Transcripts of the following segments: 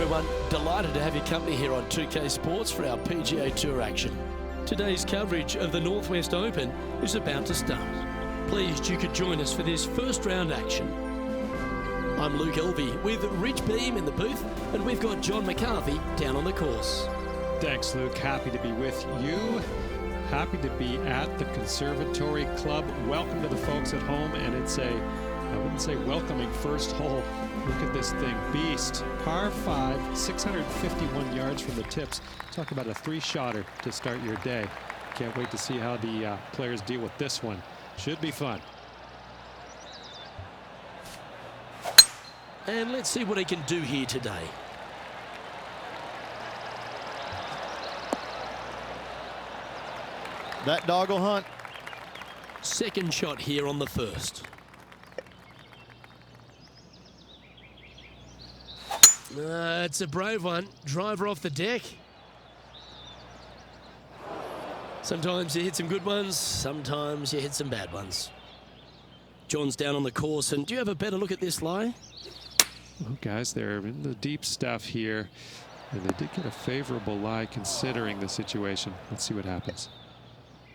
everyone, delighted to have your company here on 2K Sports for our PGA Tour action. Today's coverage of the Northwest Open is about to start. Pleased you could join us for this first round action. I'm Luke Elvey with Rich Beam in the booth, and we've got John McCarthy down on the course. Thanks, Luke. Happy to be with you. Happy to be at the Conservatory Club. Welcome to the folks at home, and it's I wouldn't say welcoming first hole. Look at this thing, beast. Par 5, 651 yards from the tips. Talk about a three-shotter to start your day. Can't wait to see how the players deal with this one. Should be fun. And let's see what he can do here today. That dog will hunt. Second shot here on the first. It's a brave one. Driver off the deck. Sometimes you hit some good ones, sometimes you hit some bad ones. John's down on the course, and do you have a better look at this lie? Well, guys, they're in the deep stuff here, and they did get a favorable lie considering the situation. Let's see what happens.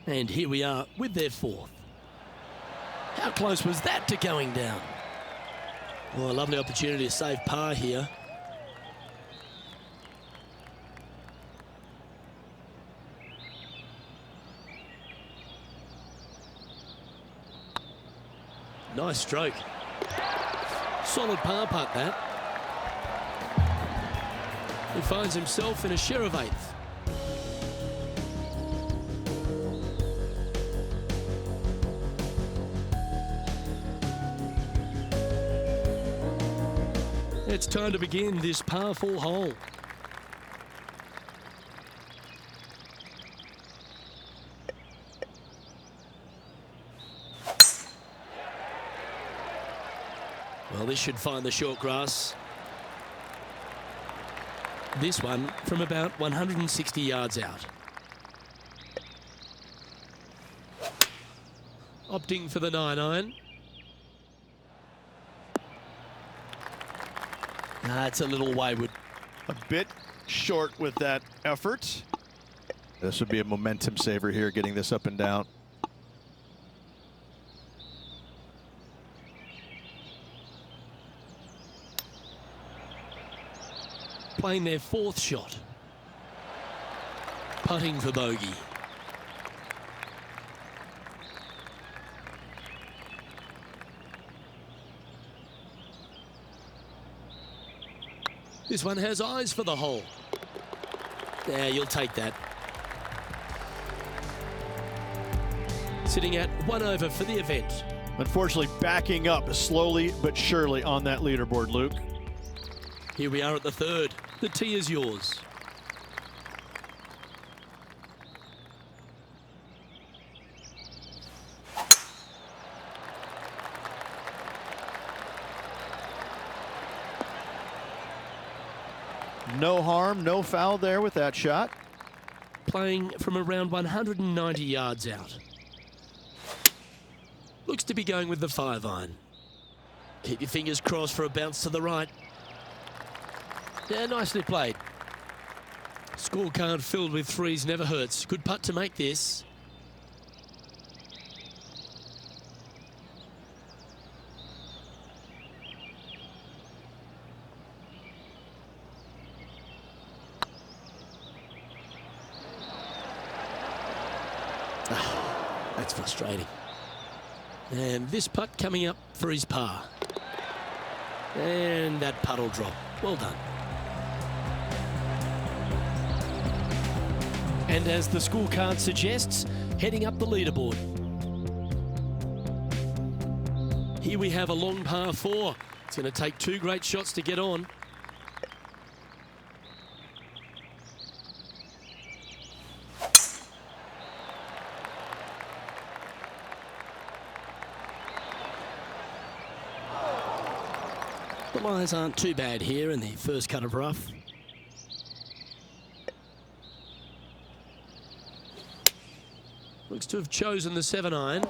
And here we are with their fourth. How close was that to going down? Well, a lovely opportunity to save par here. Nice stroke. Solid par putt, that. He finds himself in a share of eighth. It's time to begin this par 4 hole. Well, this should find the short grass. This one from about 160 yards out. Opting for the 9-iron. It's a little wayward. A bit short with that effort. This would be a momentum saver here, getting this up and down. Playing their fourth shot. Putting for bogey. This one has eyes for the hole. Yeah, you'll take that. Sitting at 1 over for the event. Unfortunately, backing up slowly but surely on that leaderboard, Luke. Here we are at the third. The tee is yours. No harm, no foul there with that shot. Playing from around 190 yards out. Looks to be going with the 5-iron. Keep your fingers crossed for a bounce to the right. Yeah, nicely played. Scorecard filled with threes never hurts. Good putt to make this. That's frustrating. And this putt coming up for his par. And that putt will drop. Well done. And as the scorecard suggests, heading up the leaderboard. Here we have a long par 4. It's going to take 2 great shots to get on. The lies aren't too bad here in the first cut of rough. Looks to have chosen the 7-iron.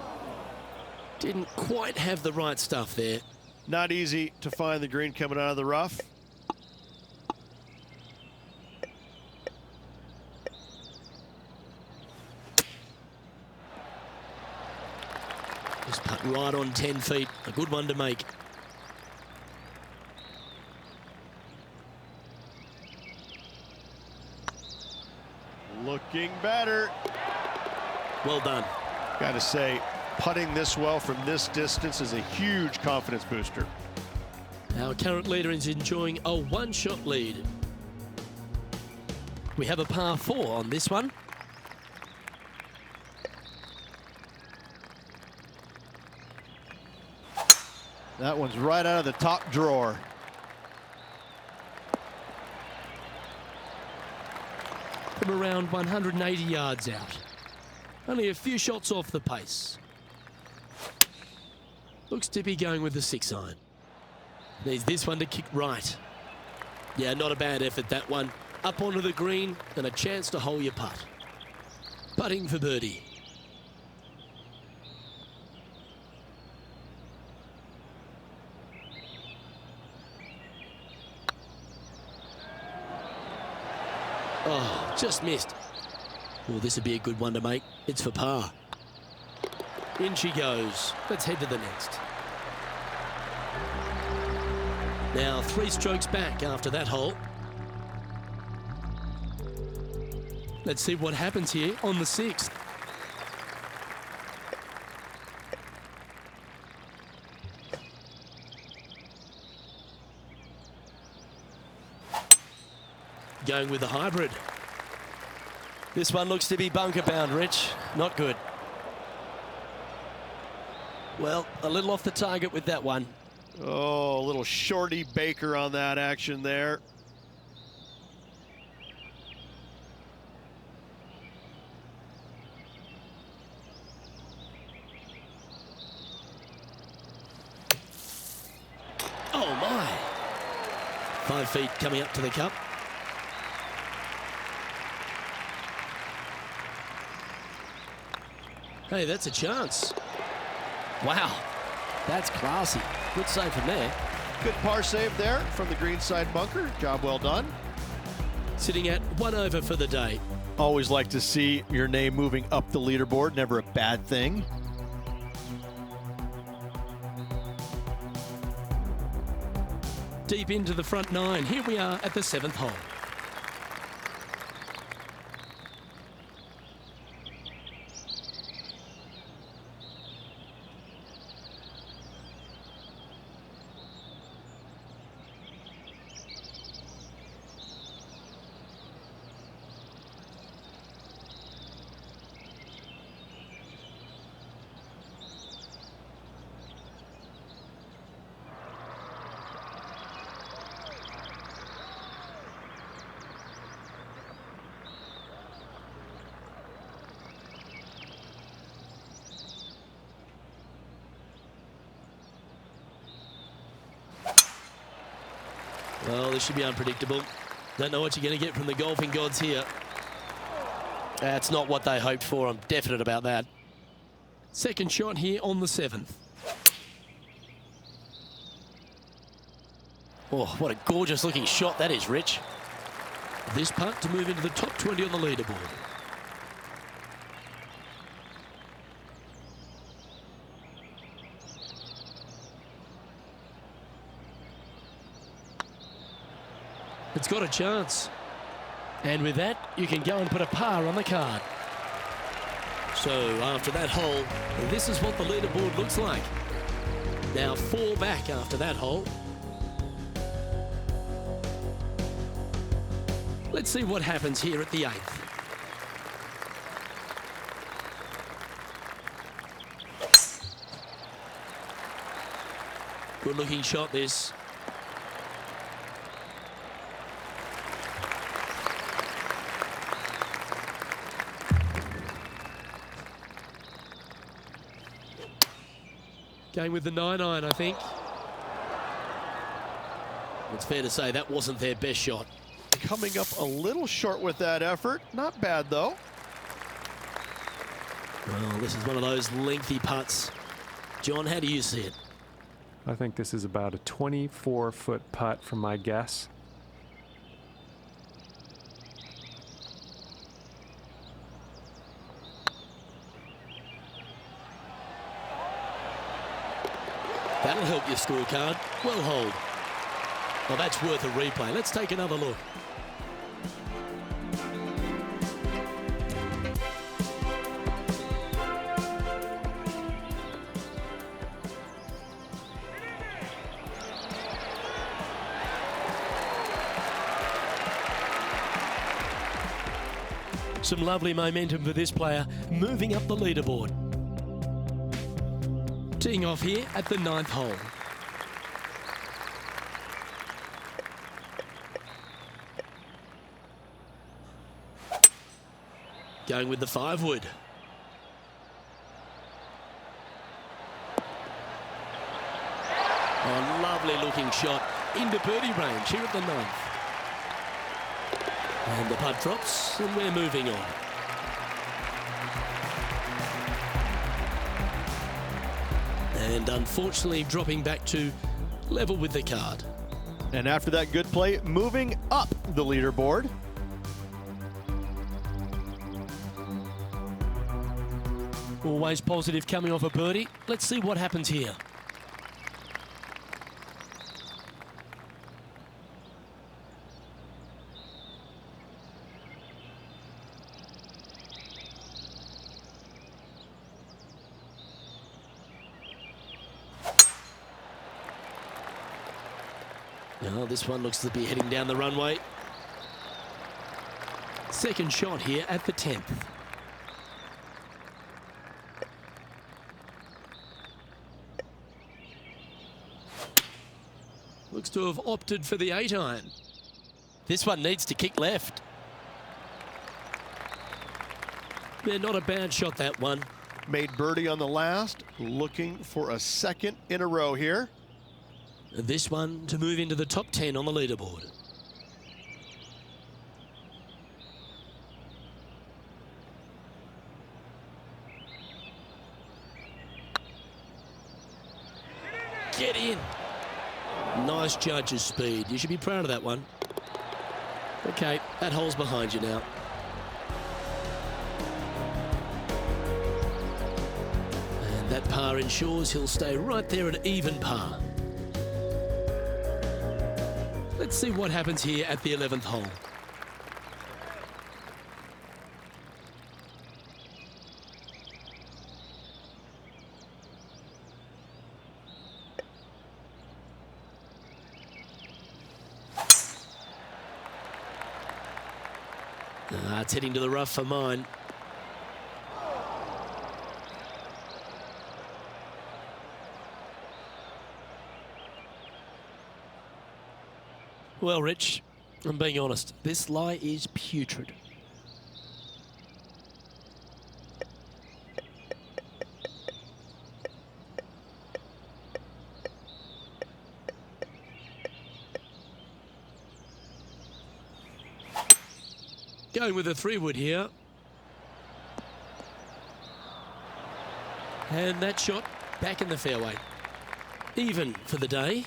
Didn't quite have the right stuff there. Not easy to find the green coming out of the rough. This putt right on 10 feet. A good one to make. Looking better. Well done. Got to say, putting this well from this distance is a huge confidence booster. Our current leader is enjoying a one-shot lead. We have a par 4 on this one. That one's right out of the top drawer. From around 180 yards out. Only a few shots off the pace. Looks to be going with the 6-iron. Needs this one to kick right. Yeah, not a bad effort, that one. Up onto the green and a chance to hole your putt. Putting for birdie. Oh, just missed. Well, this would be a good one to make. It's for par. In she goes. Let's head to the next. Now 3 strokes back after that hole. Let's see what happens here on the 6th. Going with the hybrid. This one looks to be bunker bound, Rich. Not good. Well, a little off the target with that one. Oh, a little shorty Baker on that action there. Oh my. 5 feet coming up to the cup. Hey, that's a chance. Wow, that's classy. Good save from there. Good par save there from the greenside bunker. Job well done. Sitting at 1 over for the day. Always like to see your name moving up the leaderboard. Never a bad thing. Deep into the front 9. Here we are at the 7th hole. Well, this should be unpredictable. Don't know what you're going to get from the golfing gods here. That's not what they hoped for. I'm definite about that. Second shot here on the 7th. Oh, what a gorgeous looking shot that is, Rich. This putt to move into the top 20 on the leaderboard. It's got a chance. And with that, you can go and put a par on the card. So after that hole, this is what the leaderboard looks like. Now 4 back after that hole. Let's see what happens here at the 8th. Good looking shot this. Going with the 9-iron, I think. It's fair to say that wasn't their best shot. Coming up a little short with that effort. Not bad, though. Well, this is one of those lengthy putts. John, how do you see it? I think this is about a 24-foot putt from my guess. That'll help your scorecard. Well hold. Well, that's worth a replay. Let's take another look. Some lovely momentum for this player, moving up the leaderboard. Teeing off here at the 9th hole. Going with the 5-wood. Oh, lovely looking shot into birdie range here at the 9th. And the putt drops, and we're moving on. And unfortunately dropping back to level with the card. And after that good play, moving up the leaderboard. Always positive coming off a birdie. Let's see what happens here. Now, this one looks to be heading down the runway. Second shot here at the 10th. Looks to have opted for the 8-iron. This one needs to kick left. Yeah, not a bad shot, that one. Made birdie on the last, looking for a second in a row here. This one to move into the top 10 on the leaderboard. Get in. Nice judge's speed. You should be proud of that one. Okay, that hole's behind you now. And that par ensures he'll stay right there at even par. Let's see what happens here at the 11th hole. It's heading to the rough for mine. Well, Rich, I'm being honest, this lie is putrid. Going with a 3-wood here. And that shot back in the fairway. Even for the day.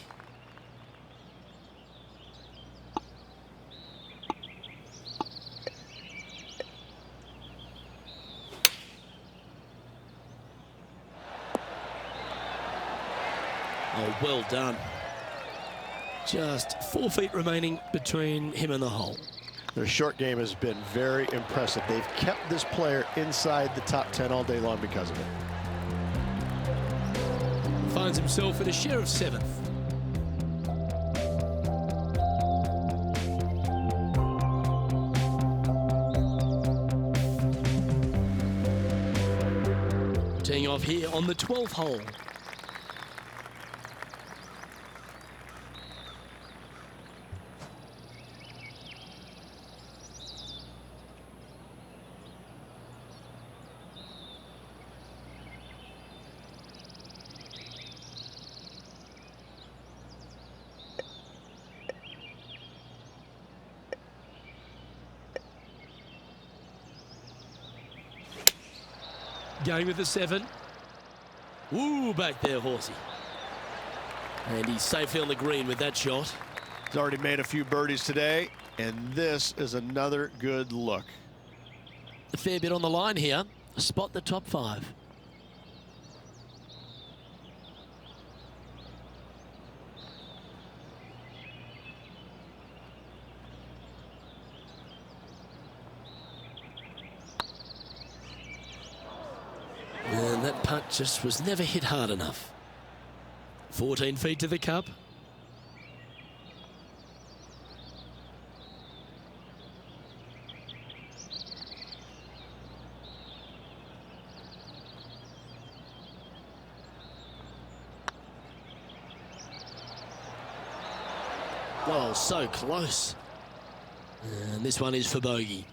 Oh, well done. Just 4 feet remaining between him and the hole. Their short game has been very impressive. They've kept this player inside the top 10 all day long because of it. Finds himself at a share of 7th. Teeing off here on the 12th hole. Going with the 7. Ooh, back there, horsey. And he's safely on the green with that shot. He's already made a few birdies today, and this is another good look. A fair bit on the line here. Spot the top 5. just was never hit hard enough. 14 feet to the cup. Oh, so close. And this one is for bogey.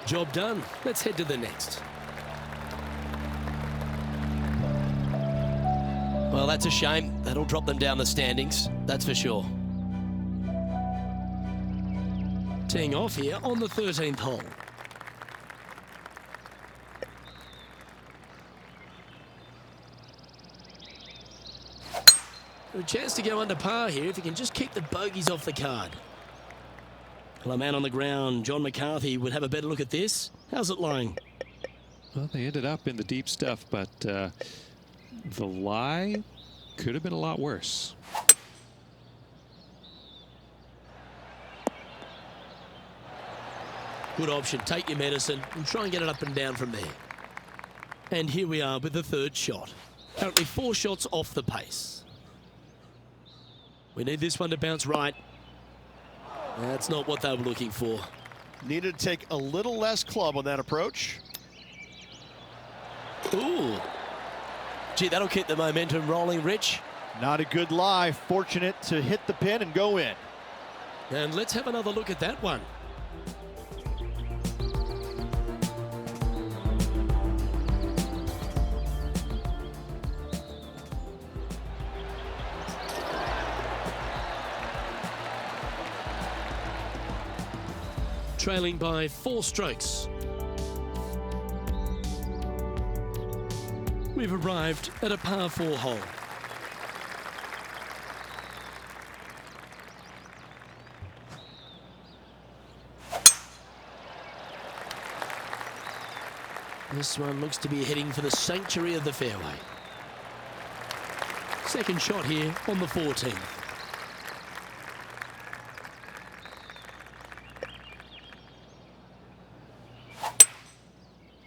Job done. Let's head to the next. Well, that's a shame. That'll drop them down the standings, that's for sure. Teeing off here on the 13th hole. A chance to go under par here if you can just keep the bogeys off the card. Well, a man on the ground, John McCarthy, would have a better look at this. How's it lying? Well, they ended up in the deep stuff, but the lie could have been a lot worse. Good option. Take your medicine and try and get it up and down from there. And here we are with the third shot. Currently 4 shots off the pace. We need this one to bounce right. That's not what they were looking for. Needed to take a little less club on that approach. Ooh. Gee, that'll keep the momentum rolling, Rich. Not a good lie. Fortunate to hit the pin and go in. And let's have another look at that one. Trailing by 4 strokes. We've arrived at a par 4 hole. This one looks to be heading for the sanctuary of the fairway. Second shot here on the 14th.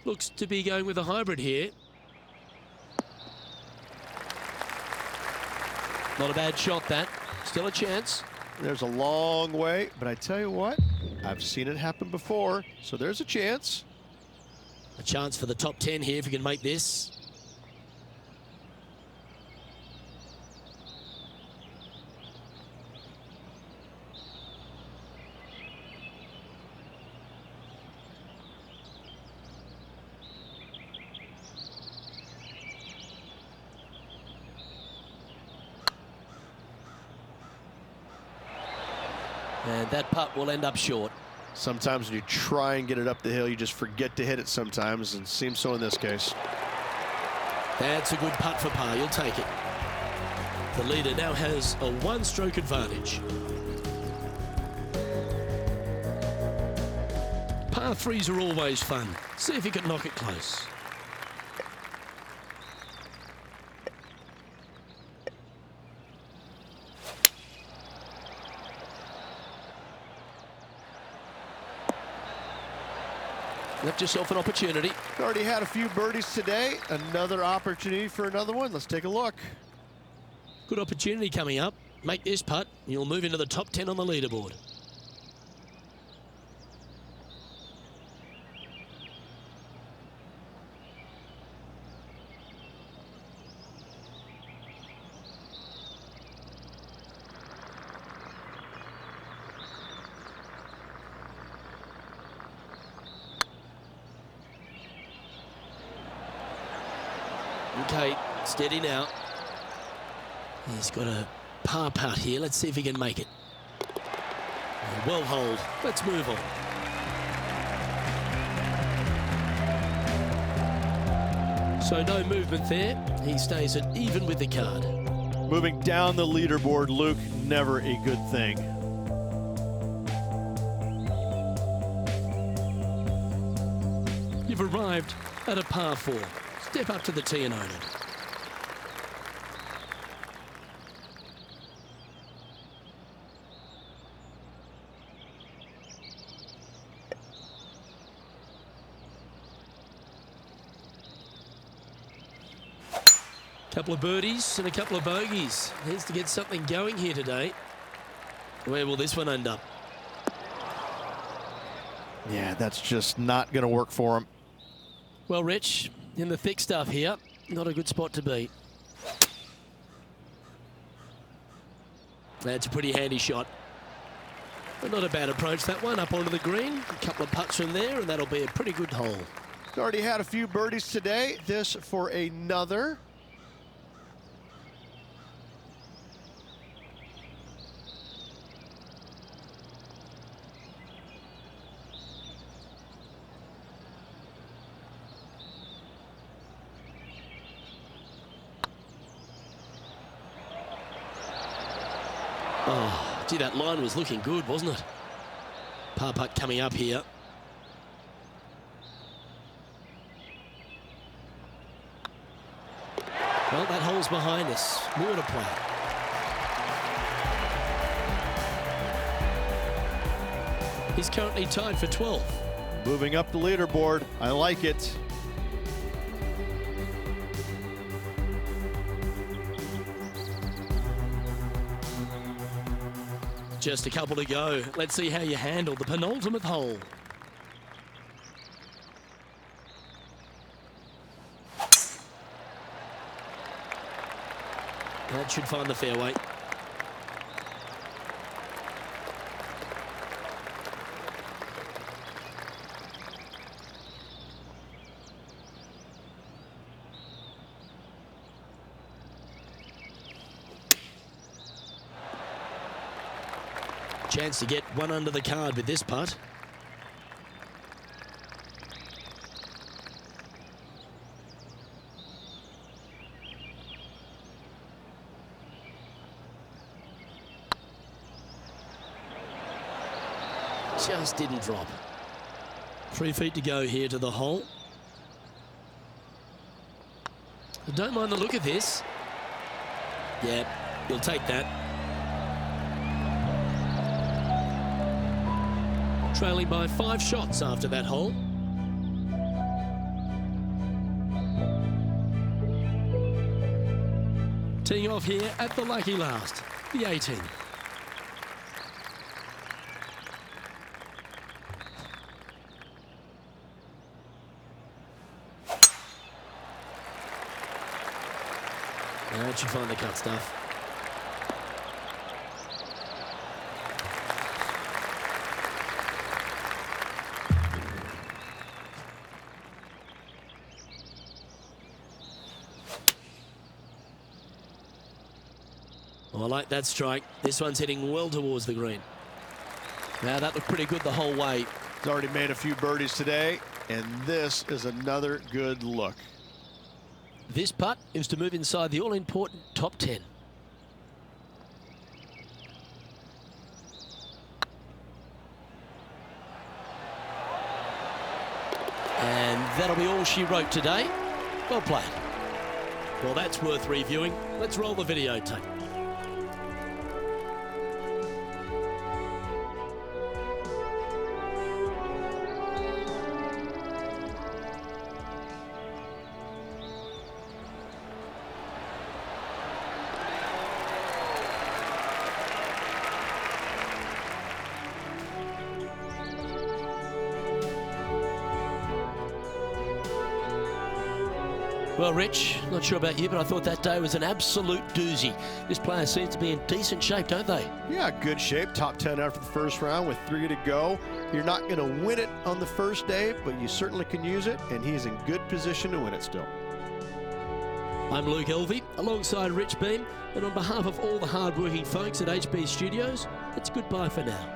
Looks to be going with a hybrid here. Not a bad shot, that. Still a chance. There's a long way, but I tell you what, I've seen it happen before, so there's a chance. A chance for the top 10 here if you can make this. And that putt will end up short. Sometimes when you try and get it up the hill, you just forget to hit it sometimes, and it seems so in this case. That's a good putt for par. You'll take it. The leader now has a 1-stroke advantage. Par 3s are always fun. See if you can knock it close. Left yourself an opportunity. Already had a few birdies today. Another opportunity for another one. Let's take a look. Good opportunity coming up. Make this putt, and you'll move into the top 10 on the leaderboard. Okay, steady now. He's got a par putt here. Let's see if he can make it. Well holed. Let's move on. So no movement there. He stays at even with the card. Moving down the leaderboard, Luke, never a good thing. You've arrived at a par 4. Step up to the tee and own it. Couple of birdies and a couple of bogeys. Needs to get something going here today. Where will this one end up? Yeah, that's just not going to work for him. Well, Rich, in the thick stuff here, not a good spot to be. That's a pretty handy shot. But not a bad approach, that one, up onto the green. A couple of putts from there, and that'll be a pretty good hole. He's already had a few birdies today. This for another. Oh, gee, that line was looking good, wasn't it? Par putt coming up here. Well, that hole's behind us. More to play. He's currently tied for 12th. Moving up the leaderboard. I like it. Just a couple to go. Let's see how you handle the penultimate hole. That should find the fairway. Chance to get one under the card with this putt. Just didn't drop. 3 feet to go here to the hole. I don't mind the look of this. Yeah, you'll take that. Trailing by 5 shots after that hole. Teeing off here at the lucky last, the 18. Now it should find the cut stuff. Oh, I like that strike. This one's heading well towards the green. Now that looked pretty good the whole way. He's already made a few birdies today, and this is another good look. This putt is to move inside the all-important top 10. And that'll be all she wrote today. Well played. Well, that's worth reviewing. Let's roll the videotape. Well, Rich, not sure about you, but I thought that day was an absolute doozy. This player seems to be in decent shape, don't they? Yeah, good shape. Top 10 after the first round with 3 to go. You're not going to win it on the first day, but you certainly can use it, and he's in good position to win it still. I'm Luke Elvey, alongside Rich Beam, and on behalf of all the hard-working folks at HB Studios, it's goodbye for now.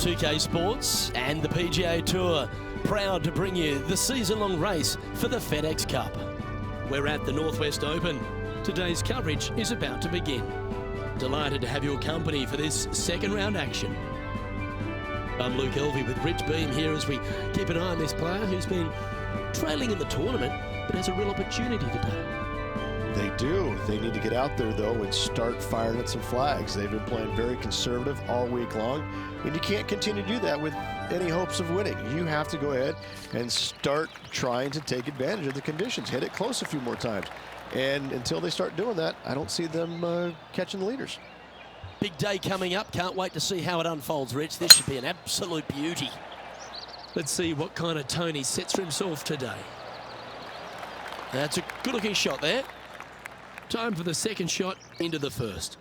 2K Sports and the PGA Tour, proud to bring you the season-long race for the FedEx Cup. We're at the Northwest Open. Today's coverage is about to begin. Delighted to have your company for this second round action. I'm Luke Elvey with Rich Beam here as we keep an eye on this player who's been trailing in the tournament but has a real opportunity today. They do. They need to get out there, though, and start firing at some flags. They've been playing very conservative all week long, and you can't continue to do that with any hopes of winning. You have to go ahead and start trying to take advantage of the conditions. Hit it close a few more times. And until they start doing that, I don't see them catching the leaders. Big day coming up. Can't wait to see how it unfolds, Rich. This should be an absolute beauty. Let's see what kind of tone he sets for himself today. That's a good-looking shot there. Time for the second shot into the first.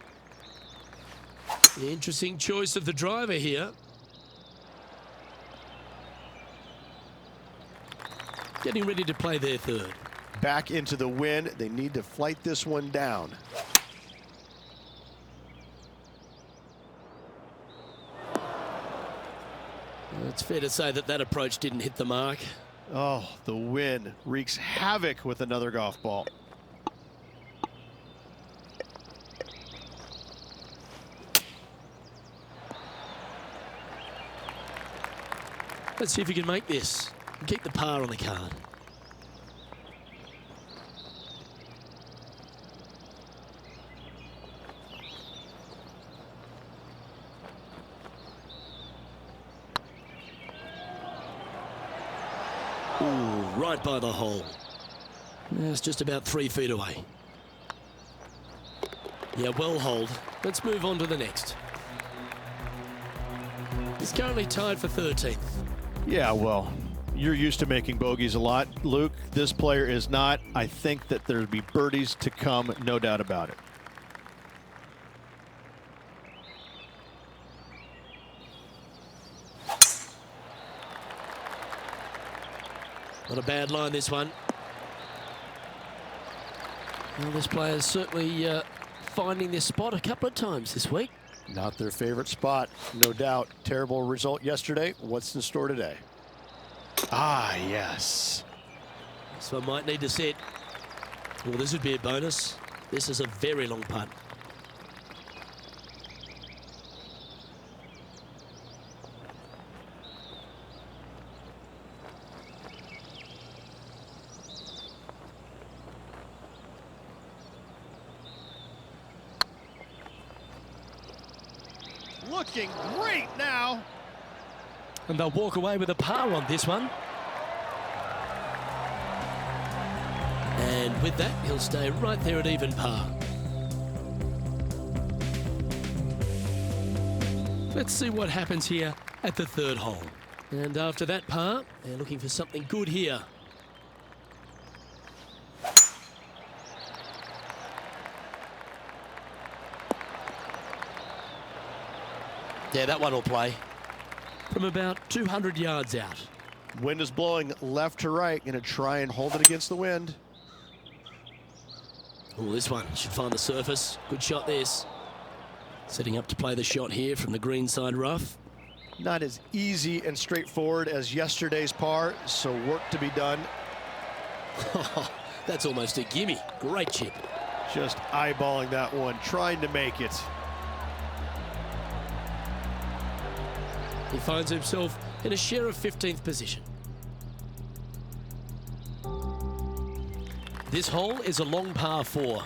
The interesting choice of the driver here. Getting ready to play their third. Back into the wind. They need to flight this one down. It's fair to say that approach didn't hit the mark. Oh, the wind wreaks havoc with another golf ball. Let's see if he can make this and keep the par on the card. Ooh, right by the hole. It's just about 3 feet away. Yeah, well holed. Let's move on to the next. He's currently tied for 13th. Yeah, well, you're used to making bogeys a lot, Luke. This player is not. I think that there'll be birdies to come, no doubt about it. Not a bad line, this one. Well, this player is certainly finding this spot a couple of times this week. Not their favorite spot, no doubt. Terrible result yesterday. What's in store today? Ah, yes. This one might need to set. Well, this would be a bonus. This is a very long putt. Looking great now. And they'll walk away with a par on this one. And with that, he'll stay right there at even par. Let's see what happens here at the third hole. And after that par, they're looking for something good here. Yeah, that one will play from about 200 yards out. Wind is blowing left to right. Going to try and hold it against the wind. Oh, this one should find the surface. Good shot, this. Setting up to play the shot here from the green side rough. Not as easy and straightforward as yesterday's par, so work to be done. That's almost a gimme. Great chip. Just eyeballing that one, trying to make it. He finds himself in a share of 15th position. This hole is a long par 4.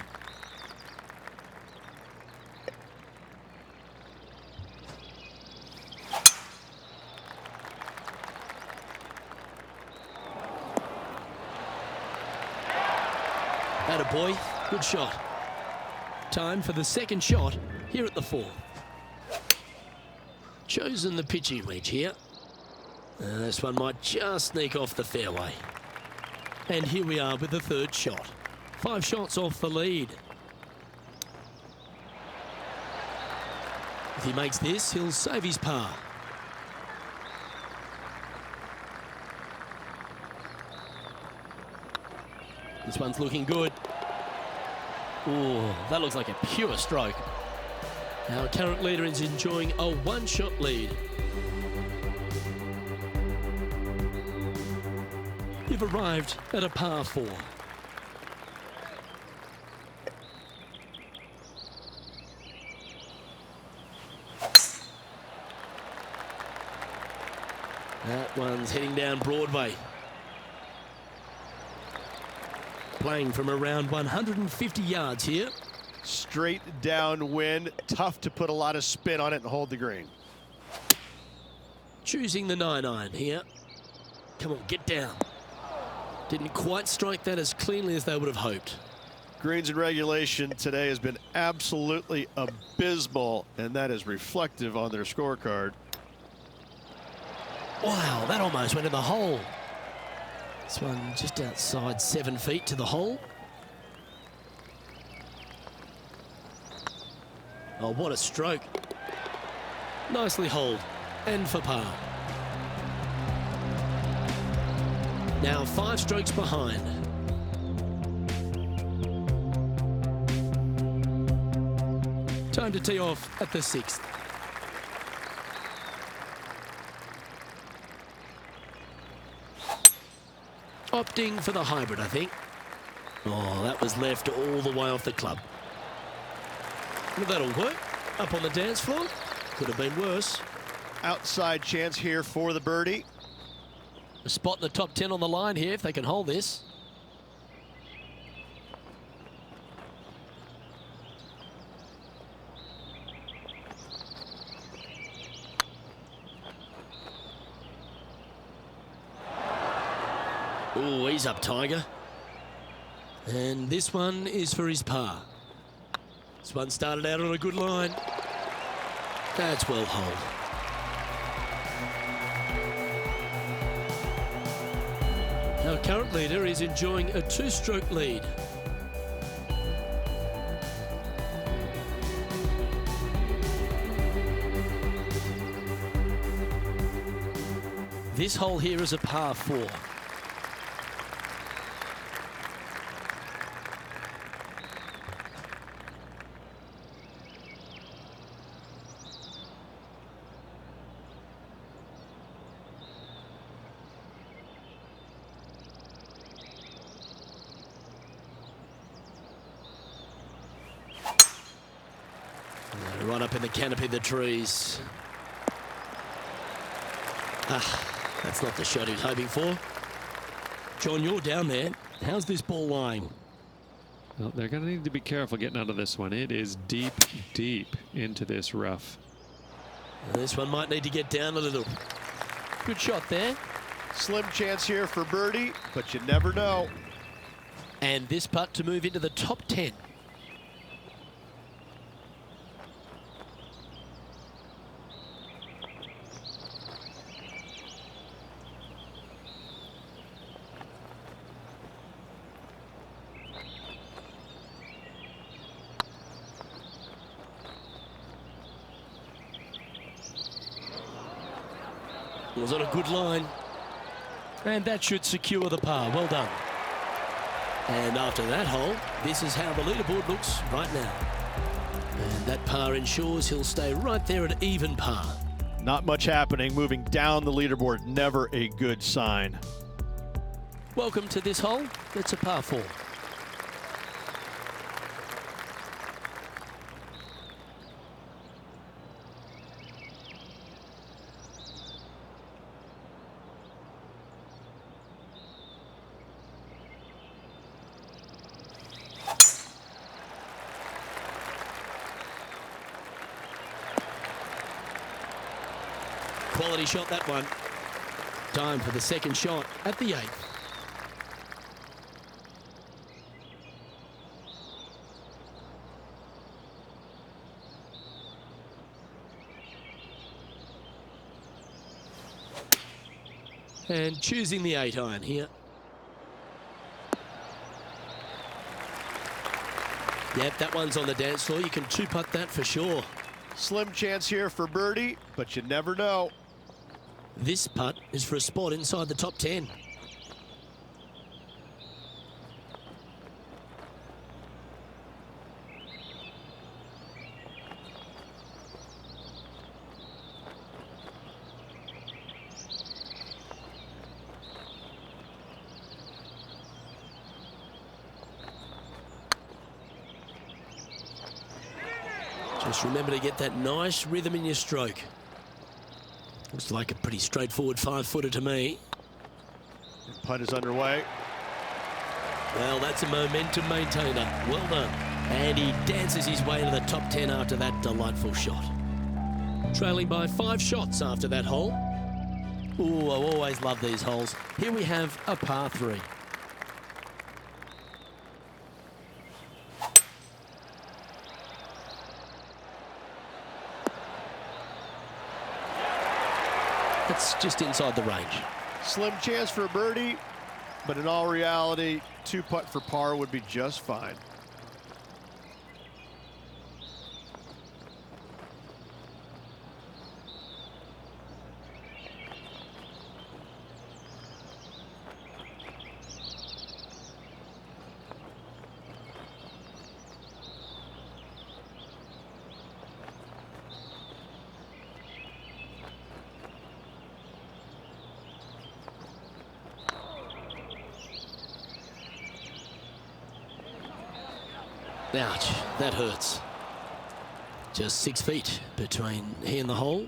Attaboy, good shot. Time for the second shot here at the 4th. Chosen the pitching wedge here. This one might just sneak off the fairway. And here we are with the third shot. 5 shots off the lead. If he makes this, he'll save his par. This one's looking good. Oh, that looks like a pure stroke. Our current leader is enjoying a 1-shot lead. We've arrived at a par 4. That one's heading down Broadway. Playing from around 150 yards here. Straight downwind, tough to put a lot of spin on it and hold the green. Choosing the 9-iron here. Come on, get down. Didn't quite strike that as cleanly as they would have hoped. Greens in regulation today has been absolutely abysmal, and that is reflective on their scorecard. Wow, that almost went in the hole. This one just outside 7 feet to the hole. Oh, what a stroke. Nicely holed and for par. Now 5 strokes behind. Time to tee off at the 6th. Opting for the hybrid, I think. Oh, that was left all the way off the club. Well, that'll work. Up on the dance floor. Could have been worse. Outside chance here for the birdie. A spot in the top 10 on the line here if they can hold this. Oh, he's up, Tiger. And this one is for his par. This one started out on a good line. That's well holed. Our current leader is enjoying a 2-stroke lead. This hole here is a par 4. Right up in the canopy of the trees. That's not the shot he was hoping for. John, you're down there. How's this ball lying? Well, they're going to need to be careful getting out of this one. It is deep, deep into this rough. This one might need to get down a little. Good shot there. Slim chance here for birdie, but you never know. And this putt to move into the top 10. Was on a good line. And that should secure the par. Well done. And after that hole, this is how the leaderboard looks right now. And that par ensures he'll stay right there at even par. Not much happening. Moving down the leaderboard, never a good sign. Welcome to this hole. It's a par 4. Quality shot, that one. Time for the second shot at the 8th. And choosing the 8-iron here. Yep, that one's on the dance floor. You can 2-putt that for sure. Slim chance here for birdie, but you never know. This putt is for a spot inside the top 10. Just remember to get that nice rhythm in your stroke. Looks like a pretty straightforward 5-footer to me. Putt is underway. Well, that's a momentum maintainer. Well done. And he dances his way to the top 10 after that delightful shot. Trailing by 5 shots after that hole. Ooh, I always love these holes. Here we have a par 3. It's just inside the range. Slim chance for a birdie, but in all reality, 2-putt for par would be just fine. Ouch, that hurts. Just 6 feet between he and the hole.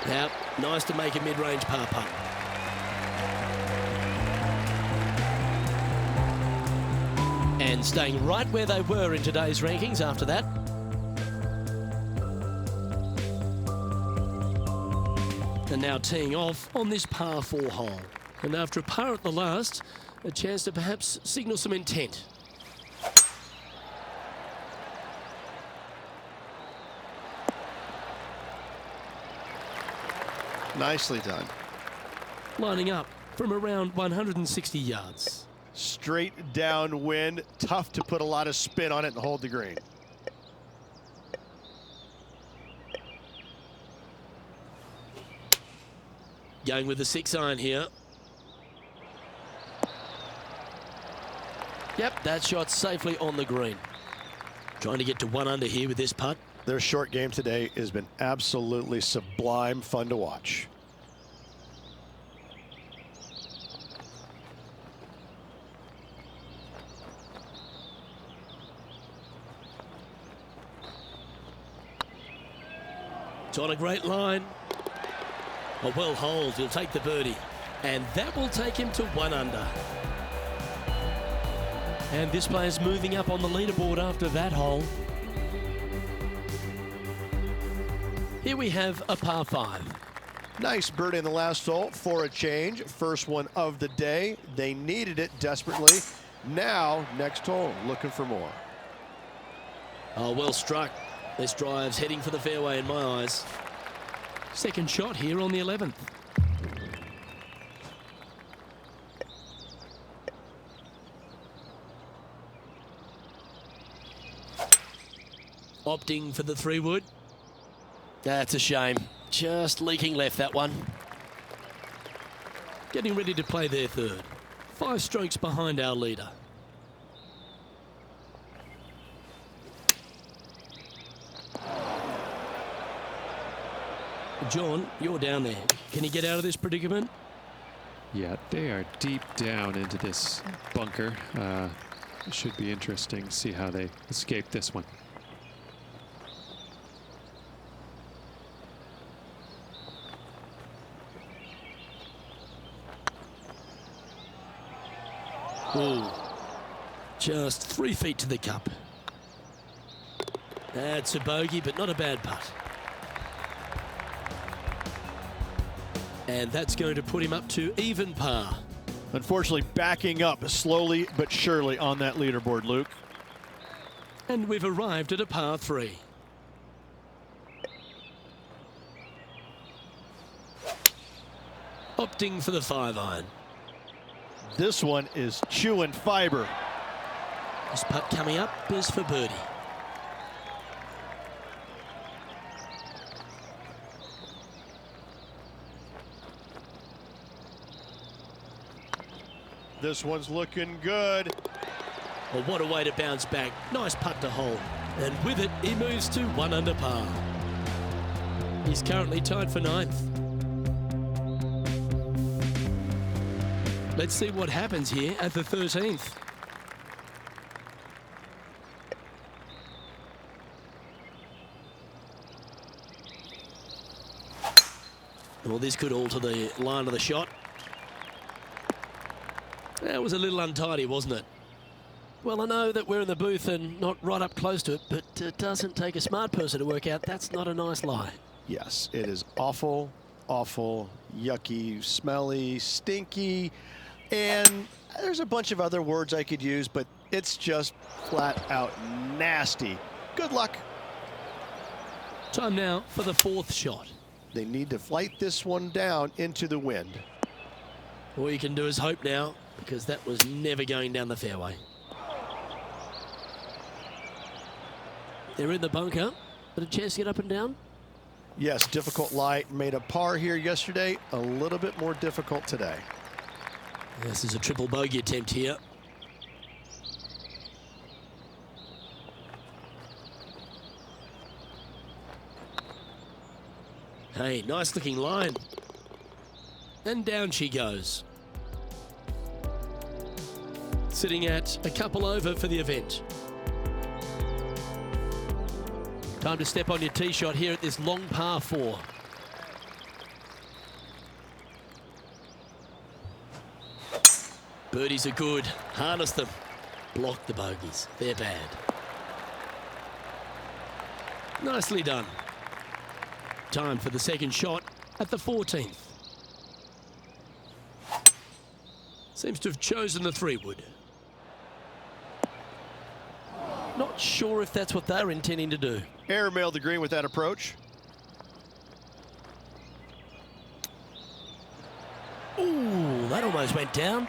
Now, nice to make a mid-range par putt. And staying right where they were in today's rankings after that. And now teeing off on this par 4 hole. And after a par at the last, a chance to perhaps signal some intent. Nicely done. Lining up from around 160 yards. Straight downwind, tough to put a lot of spin on it and hold the green. Going with the 6-iron here. Yep, that shot safely on the green. Trying to get to 1 under here with this putt. Their short game today has been absolutely sublime fun to watch. It's on a great line. A well hold, he'll take the birdie. And that will take him to 1 under. And this player's moving up on the leaderboard after that hole. Here we have a par 5. Nice birdie in the last hole for a change. First one of the day. They needed it desperately. Now, next hole, looking for more. Oh, well struck. This drive's heading for the fairway in my eyes. Second shot here on the 11th. Opting for the 3-wood. That's a shame. Just leaking left, that one. Getting ready to play their third. 5 strokes behind our leader. John, you're down there. Can he get out of this predicament? Yeah, they are deep down into this bunker. It should be interesting to see how they escape this one. Ooh, just 3 feet to the cup. That's a bogey, but not a bad putt. And that's going to put him up to even par. Unfortunately, backing up slowly but surely on that leaderboard, Luke. And we've arrived at a par 3. Opting for the 5-iron. This one is chewing fiber. This putt coming up is for birdie. This one's looking good. Well, what a way to bounce back. Nice putt to hold. And with it, he moves to 1 under par. He's currently tied for 9th. Let's see what happens here at the 13th. Well, this could alter the line of the shot. That was a little untidy, wasn't it? Well, I know that we're in the booth and not right up close to it, but it doesn't take a smart person to work out that's not a nice lie. Yes, it is awful, awful, yucky, smelly, stinky, and there's a bunch of other words I could use, but it's just flat out nasty. Good luck. Time now for the fourth shot. They need to flight this one down into the wind. All you can do is hope now, because that was never going down the fairway. They're in the bunker, but a chance to get up and down? Yes, difficult lie. Made a par here yesterday, a little bit more difficult today. This is a triple bogey attempt here. Hey, nice looking line. And down she goes. Sitting at a couple over for the event. Time to step on your tee shot here at this long par 4. Birdies are good. Harness them. Block the bogeys. They're bad. Nicely done. Time for the second shot at the 14th. Seems to have chosen the 3-wood. Not sure if that's what they're intending to do. Airmailed the green with that approach. Ooh, that almost went down.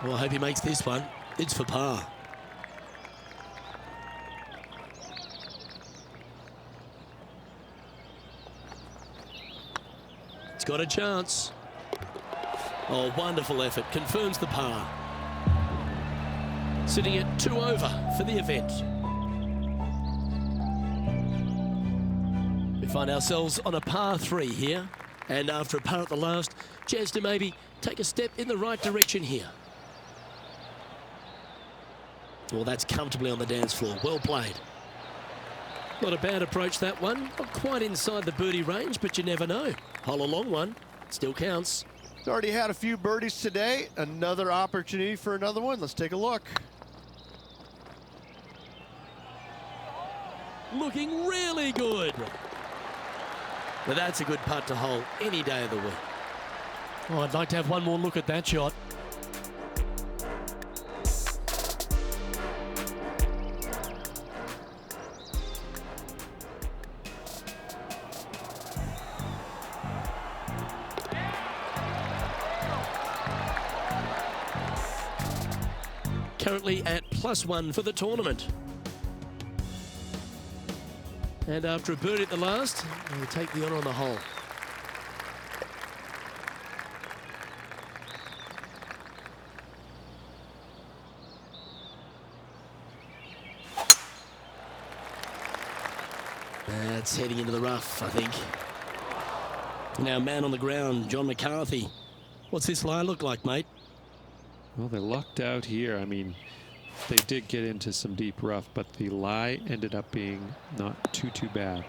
Well, I hope he makes this one. It's for par. It's got a chance. Oh, wonderful effort. Confirms the par. Sitting at 2 over for the event. We find ourselves on a par 3 here. And after a par at the last, chance to maybe take a step in the right direction here. Well, that's comfortably on the dance floor. Well played. Not a bad approach, that one. Not quite inside the birdie range, but you never know. Hole a long one. Still counts. He's already had a few birdies today. Another opportunity for another one. Let's take a look. Looking really good. But that's a good putt to hole any day of the week. Oh, I'd like to have one more look at that shot. Currently at +1 for the tournament. And after a birdie at the last, we'll take the honour on the hole. That's heading into the rough, I think. Now, man on the ground, John McCarthy. What's this lie look like, mate? Well, they lucked out here. I mean, they did get into some deep rough, but the lie ended up being not too bad.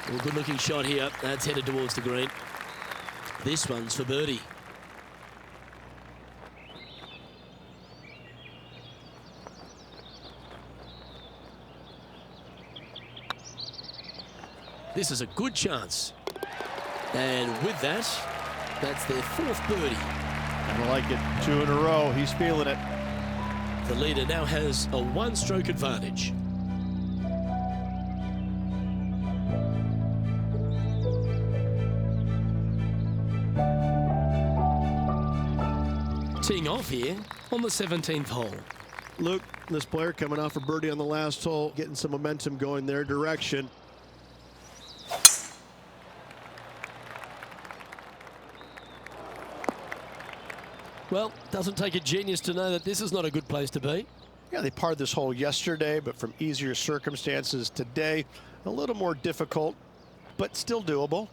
Well, good looking shot here. That's headed towards the green. This one's for birdie. This is a good chance. And with that, that's their 4th birdie. I like it. 2 in a row. He's feeling it. The leader now has a 1-stroke advantage. Teeing off here on the 17th hole. Luke, this player coming off a birdie on the last hole, getting some momentum going their direction. Well, doesn't take a genius to know that this is not a good place to be. Yeah, they parred this hole yesterday, but from easier circumstances today, a little more difficult, but still doable.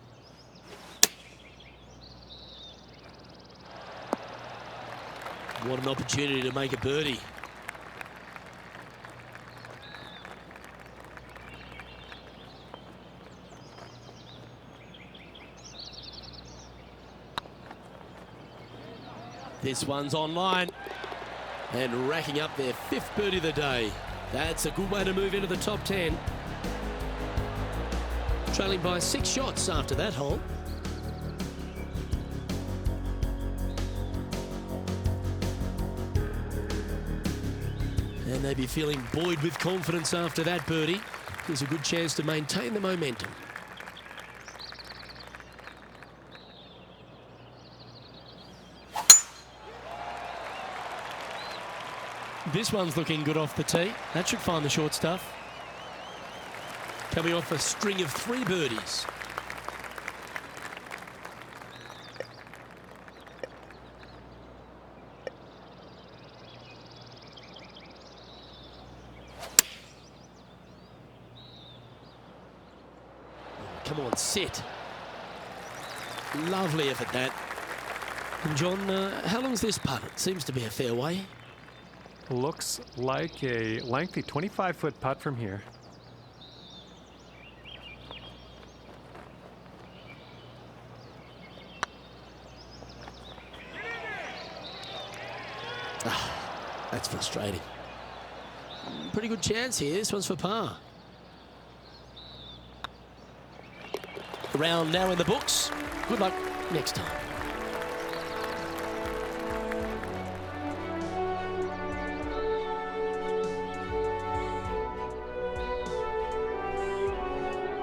What an opportunity to make a birdie. This one's online and racking up their 5th birdie of the day. That's a good way to move into the top 10. Trailing by 6 shots after that hole. And they'd be feeling buoyed with confidence after that birdie. Here's a good chance to maintain the momentum. This one's looking good off the tee. That should find the short stuff. Coming off a string of 3 birdies. Come on, sit. Lovely effort that. And John, how long's this putt? It seems to be a fair way. Looks like a lengthy 25-foot putt from here. That's frustrating. Pretty good chance here. This one's for par. Round now in the books. Good luck next time.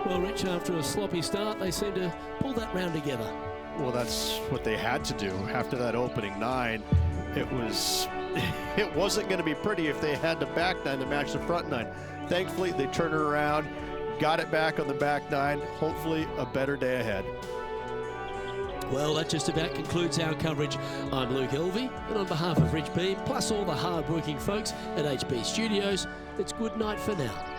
Well, Rich, after a sloppy start, they seem to pull that round together. Well, that's what they had to do after that opening 9. It wasn't going to be pretty if they had the back 9 to match the front 9. Thankfully, they turned it around, got it back on the back 9. Hopefully, a better day ahead. Well, that just about concludes our coverage. I'm Luke Elvey, and on behalf of Rich Beam, plus all the hard-working folks at HB Studios, it's good night for now.